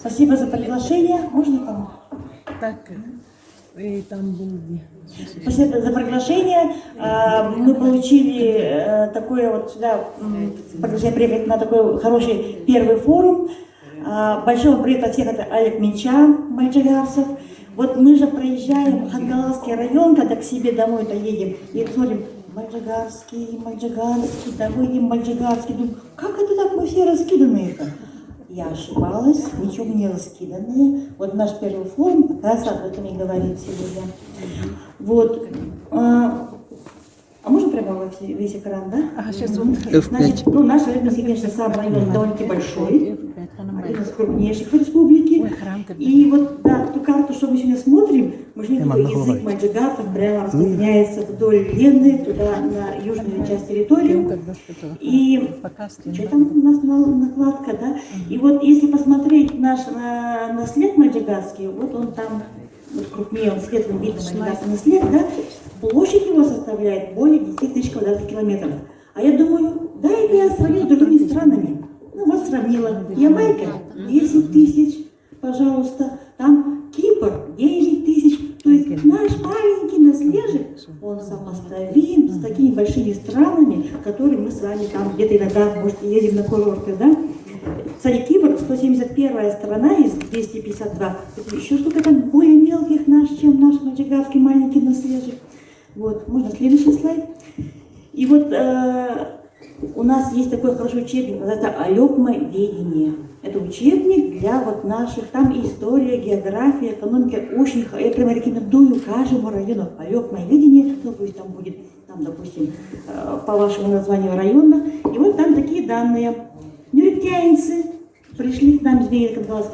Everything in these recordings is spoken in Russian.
Спасибо за приглашение. Можно помочь? Так, и там были. Спасибо за приглашение. Мы получили такое вот сюда приглашение приехать на такой хороший первый форум. Большой вам привет от всех, это Олег Минчан, мальчигарцев. Вот мы же проезжаем Хангаласский район, когда к себе домой-то едем, и смотрим, Мальчигарский, да выйдем Мальчигарский. Думаю, как это так, мы все раскиданные-то? Я ошибалась, ничего мы не раскиданные. Вот наш первый форум, оказывается, об этом и говорит сегодня. Вот. А можно прямо весь экран, да? Ага, сейчас Значит, ну, наш Рыбинский, конечно, сам район довольно-таки большой, один из крупнейших в республике. И вот, да, ту карту, что мы сегодня смотрим, мы же такой язык мальчигарцев прямо распространяется вдоль Лены, туда, на южную часть территории. И что там у нас накладка, да? И вот если посмотреть наш наслед мальчигарский, вот он там, вот крупнее, он светлым видно мальчигарский наслед, да? Площадь его составляет более 10 тысяч квадратных километров. А я думаю, да, это я сравню с другими странами. Ну вот сравнила. Ямайка 10 тысяч, пожалуйста. Там Кипр 9 тысяч. То есть наш маленький наследник, он сопоставим с такими большими странами, которые мы с вами там где-то иногда, может, едем на курорты, да? Кстати, Кипр 171-я страна из 252. Это еще столько там более мелких чем наш мальчигарский маленький наследник. Вот, можно следующий слайд. И вот у нас есть такой хороший учебник, называется «Алёкма-ведение». Это учебник для вот наших, там история, география, экономика, очень, я прямо рекомендую каждому району «Алёкма-ведение», ну пусть там будет, там, допустим, по вашему названию района. И вот там такие данные. Нюритянцы пришли к нам из Великого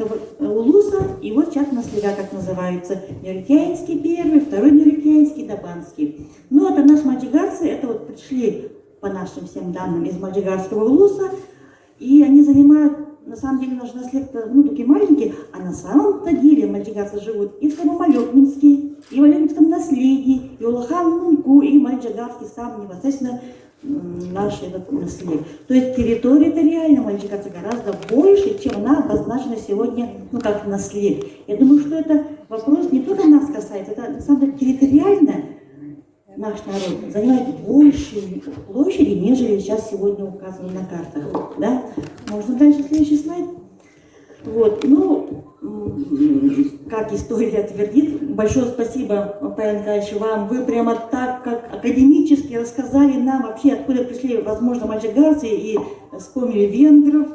улуса, и вот сейчас наследа, как называются, Нюритянский первый, второй Нюритянский, Дабанский. Ну, это наши мальчигарцы, это вот пришли, по нашим всем данным, из Мальчигарского улуса, и они занимают, на самом деле, наш наслед, ну, такие маленькие, а на самом-то деле мальчигарцы живут и в самом Алёкминске, и в Алёкминском наследии, и в Улахан-Мунку, и Мальчигарский сам непосредственно наш этот наследие. То есть территория-то реально мальчигарца гораздо больше, чем она обозначена сегодня, ну, как наследие. Я думаю, что это вопрос не только нас касается, это на самом деле территориально наш народ занимает большие площади, нежели сейчас сегодня указано на картах. Да? Можно дальше следующий слайд. Вот, ну, как история твердит, большое спасибо, Павел Николаевич, вам. Вы прямо так, как академически рассказали нам вообще, откуда пришли, возможно, мальчигарцы, и вспомнили венгров,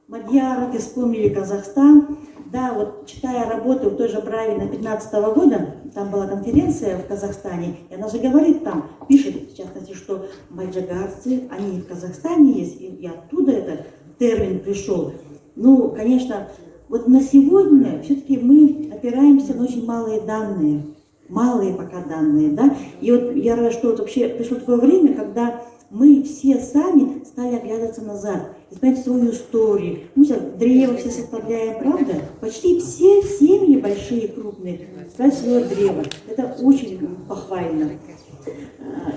мадьяров, и вспомнили Казахстан. Да, вот читая работу той же Бравина 2015 года, там была конференция в Казахстане, и она же говорит там, пишет, в частности, что мальчигарцы, они в Казахстане есть, и оттуда этот термин пришел. Ну, конечно, вот на сегодня все-таки мы опираемся на очень малые данные, малые пока данные, да. И вот я рада, что вот вообще пришло такое время, когда мы все сами стали оглядываться назад, смотреть свою историю. Мы сейчас древо все составляем, правда? Почти все семьи большие, крупные, составляют свое древо. Это очень похвально.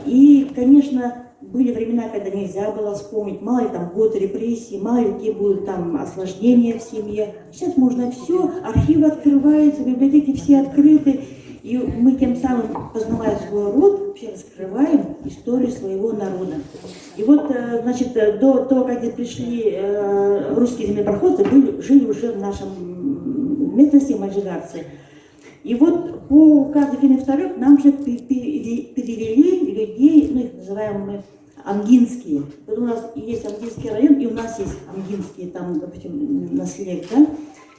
И, конечно, были времена, когда нельзя было вспомнить, мало ли там год репрессий, мало ли какие будут там осложнения в семье. Сейчас можно все, архивы открываются, библиотеки все открыты, и мы тем самым, познавая свой род, вообще раскрываем историю своего народа. И вот, значит, до того, как здесь пришли русские землепроходцы, жили уже в нашем местности мальчигарцы. И вот по указу Екатерины II нам же перевели людей, ну их называем мы амгинские. Вот у нас есть Амгинский район, и у нас есть амгинские, там, допустим, наследие, да,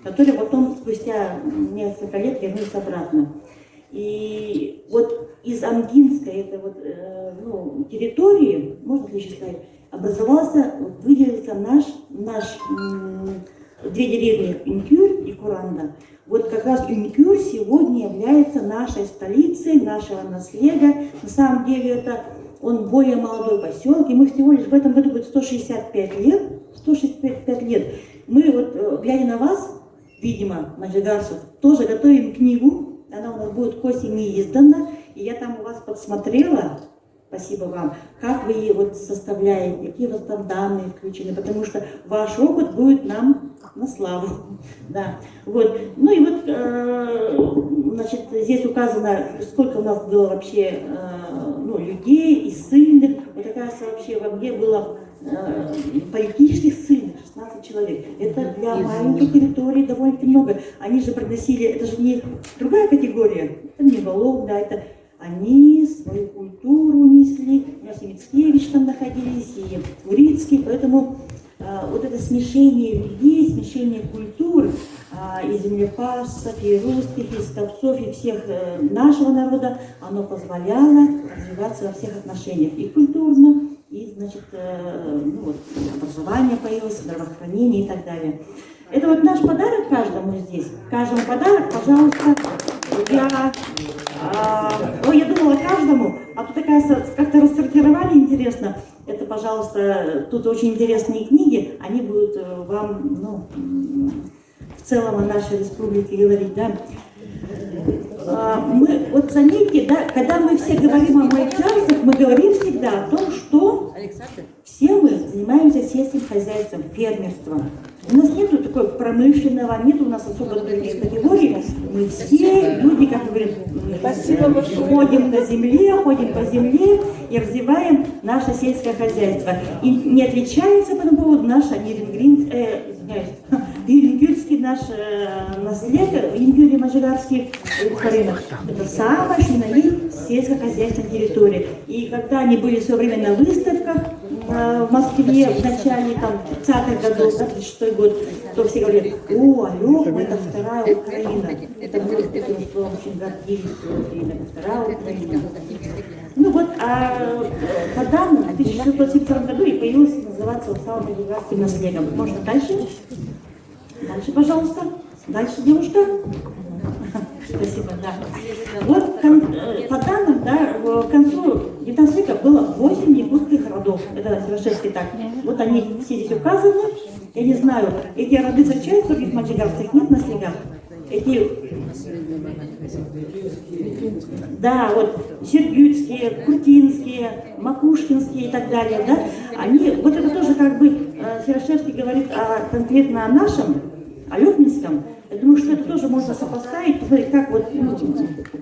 которые потом спустя несколько лет вернулись обратно. И вот из Амгинской этой вот, ну, территории, можно следующий слайд, образовался, выделился наш две деревни Инкюр и Куранда. Вот как раз Инкюр сегодня является нашей столицей, нашего наследия. На самом деле это он более молодой поселок, и мы всего лишь в этом году будет 165 лет. 165 лет. Мы вот, глядя на вас, видимо, мальчигарцев, тоже готовим книгу. Она у нас будет к осени издана. И я там у вас подсмотрела, спасибо вам, как вы вот составляете, какие у вас там данные включены, потому что ваш опыт будет нам на славу. Да. Вот. Ну и вот, значит, здесь указано, сколько у нас было вообще ну, людей и ссыльных. Вот оказывается, вообще во мне было политических ссыльных 16 человек. Это для маленькой территории довольно-таки много. Они же приносили, это же не другая категория, это не Волок, да, это они свою культуру несли. У нас и Мицкевич там находились, и Урицкий, поэтому вот это смешение людей, смешение культур, и землепашцев, и русских, и скопцов, и всех нашего народа, оно позволяло развиваться во всех отношениях, и культурно, и, значит, ну, вот, образование появилось, здравоохранение и так далее. Это вот наш подарок каждому здесь. Каждому подарок, пожалуйста. Я думала каждому, а тут такая как-то рассортировали интересно. Это, пожалуйста, тут очень интересные книги, они будут вам, ну, в целом о нашей республике говорить, да. Мы, вот заметьте, да, когда мы все говорим о мальчанцах, мы говорим всегда о том, что все мы занимаемся сельским хозяйством, фермерством. У нас нету такой промышленного, нет у нас особо других категорий. Мы все люди, как мы говорим, ходим на земле, ходим по земле и развиваем наше сельское хозяйство. И не отличается по этому поводу наша Ирингюрский наш наслед, Ирингюрий Маджигарский рынок. Это самая шиновик сельскохозяйственной территории. И когда они были все время на выставках в Москве в начале 30-х годов, 36-й год, то все говорят: о, Алёха, это вторая Украина. Это мы очень гордились Украиной, вторая Украина. Ну вот, по данным, в 1672 году и появилось называться самым Маджигарским наследием. Можно дальше? Дальше, пожалуйста. Дальше, девушка. Спасибо, да. Вот по данным, да, к концу 19 века было 8 якутских родов. Это Севершевский так. Вот они все здесь указаны. Я не знаю, эти роды встречаются в других маджигарских, нет на снегах? Эти... Да, вот Сергютские, Куртинские, Макушкинские и так далее, да, они, вот это тоже как бы Севершевский говорит конкретно о нашем, о Лёхминском. Я думаю, что это тоже можно сопоставить, посмотреть, как вот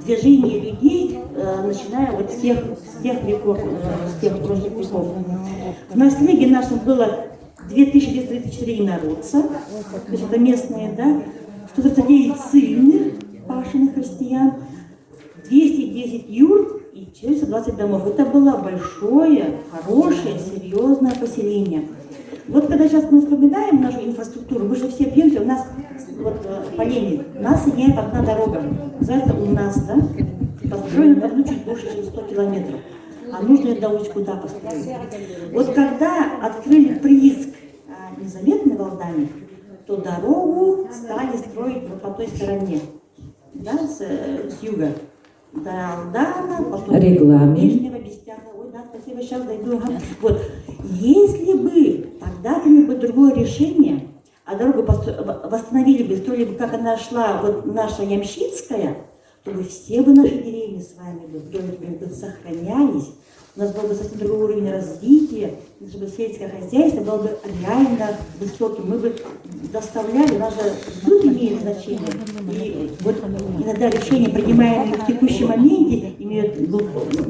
движение людей, начиная вот с тех веков, с тех прошлых веков. В наследии нашем было 2234 инородца, то есть это местные, да, 139 ссыльных, пашенных христиан, 210 юрт и 420 домов. Это было большое, хорошее, серьезное поселение. Вот когда сейчас мы вспоминаем нашу инфраструктуру, мы же все пьемте, у нас вот по Лене, нас соединяет одна дорога. За это у нас, да, построена давно чуть больше, чем 100 километров. А нужно до куда построить. Вот когда открыли прииск незаметный в Алдане, то дорогу стали строить вот по той стороне, да, с юга. До Алдана, потом Нижнего Бестяна. Ой, да, спасибо, сейчас дойду. Вот. Если бы тогда приняли бы другое решение, а дорогу восстановили бы, строили бы, как она шла, вот наша Ямщицкая, то бы все бы наши деревни с вами бы сохранялись. У нас был бы совсем другой уровень развития, чтобы сельское хозяйство было бы реально высоким. Мы бы доставляли, у нас же сбыт имеет значение. И вот иногда решения, принимаемые в текущем моменте, имеют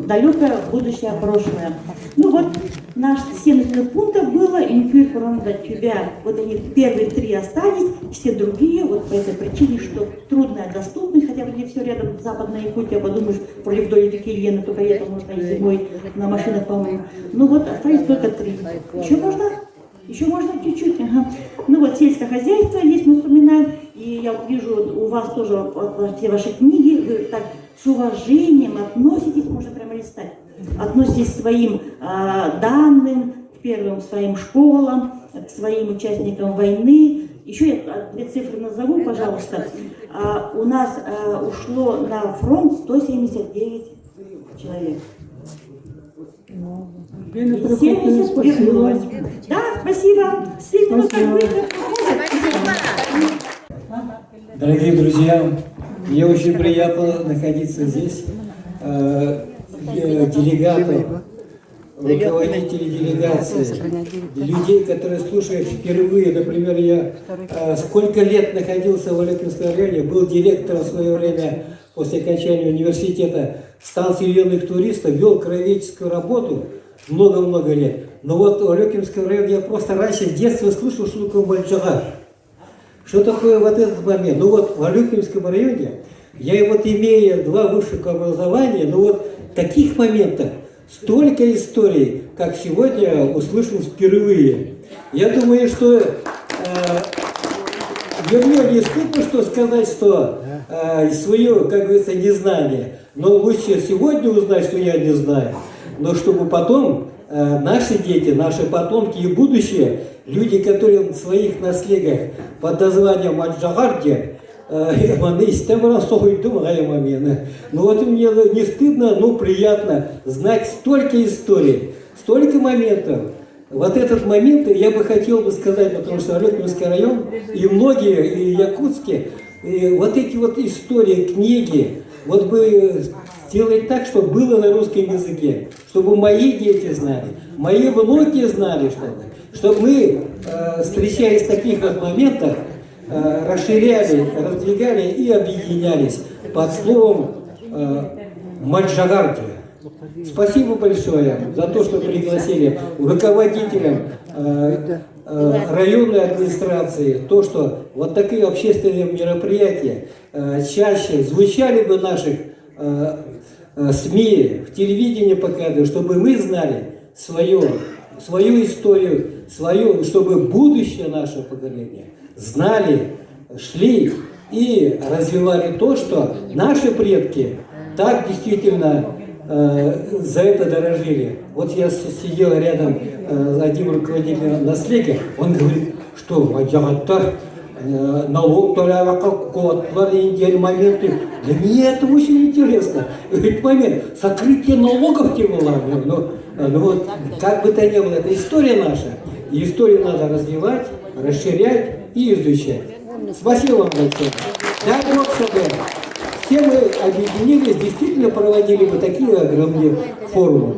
далекое будущее, прошлое. Ну вот, наш 7 пунктов было, Инфюр, Коронда, Тюбя, вот они первые 3 остались, все другие, вот по этой причине, что трудная доступность, хотя вроде все рядом, Западная Якутия, подумаешь, вроде вдоль реки Лены, только это можно и зимой на машинах, по-моему. Ну вот, остались только 3. Еще можно? Еще можно чуть-чуть, ага. Ну вот, сельское хозяйство есть, мы вспоминаем, и я вот вижу, у вас тоже все ваши книги, вы так с уважением относитесь, можно прямо листать, относитесь к своим данным, к первым своим школам, к своим участникам войны. Еще я 2 цифры назову, пожалуйста. У нас ушло на фронт 179 человек. 70 вернулось. Да, спасибо. Сильно Дорогие друзья, мне очень приятно находиться здесь. Делегаты руководителей делегации, людей, которые слушают впервые. Например, я сколько лет находился в Алеккинском районе, был директором в свое время после окончания университета станции юных туристов, вел краеведческую работу много-много лет. Но вот в Алеккинском районе я просто раньше в детстве слышал, что такое мальчагар. Что такое вот этот момент? Ну вот в Алеккинском районе, я вот имея 2 высших образования, но вот таких моментов, столько историй, как сегодня услышал впервые. Я думаю, что вернее, не стыдно, что сказать, что свое, как говорится, незнание. Но лучше сегодня узнать, что я не знаю. Но чтобы потом наши дети, наши потомки и будущее, люди, которые в своих наследиях под названием Аджагарди, ну вот мне не стыдно, но приятно знать столько историй, столько моментов. Вот этот момент я бы хотел бы сказать, потому что Алеккинский район и многие, и якутские, и вот эти вот истории, книги, вот бы сделать так, чтобы было на русском языке, чтобы мои дети знали, мои внуки знали, чтобы мы, встречаясь в таких вот моментах, расширяли, раздвигали и объединялись под словом Маджагарди. Спасибо большое за то, что пригласили руководителям районной администрации, то, что вот такие общественные мероприятия чаще звучали бы в наших СМИ, в телевидении показывали, чтобы мы знали свою историю, чтобы будущее наше поколение знали, шли и развивали то, что наши предки так действительно за это дорожили. Вот я сидел рядом с одним руководителем наследия, он говорит, что Маджагаттар налог моменты. Для меня это очень интересно. Этот момент сокрытие налогов тянуло. Ну вот, как бы то ни было, это история наша. И историю надо развивать, расширять и изучать. Спасибо вам большое. Дай Бог, чтобы все мы объединились, действительно проводили бы такие огромные форумы.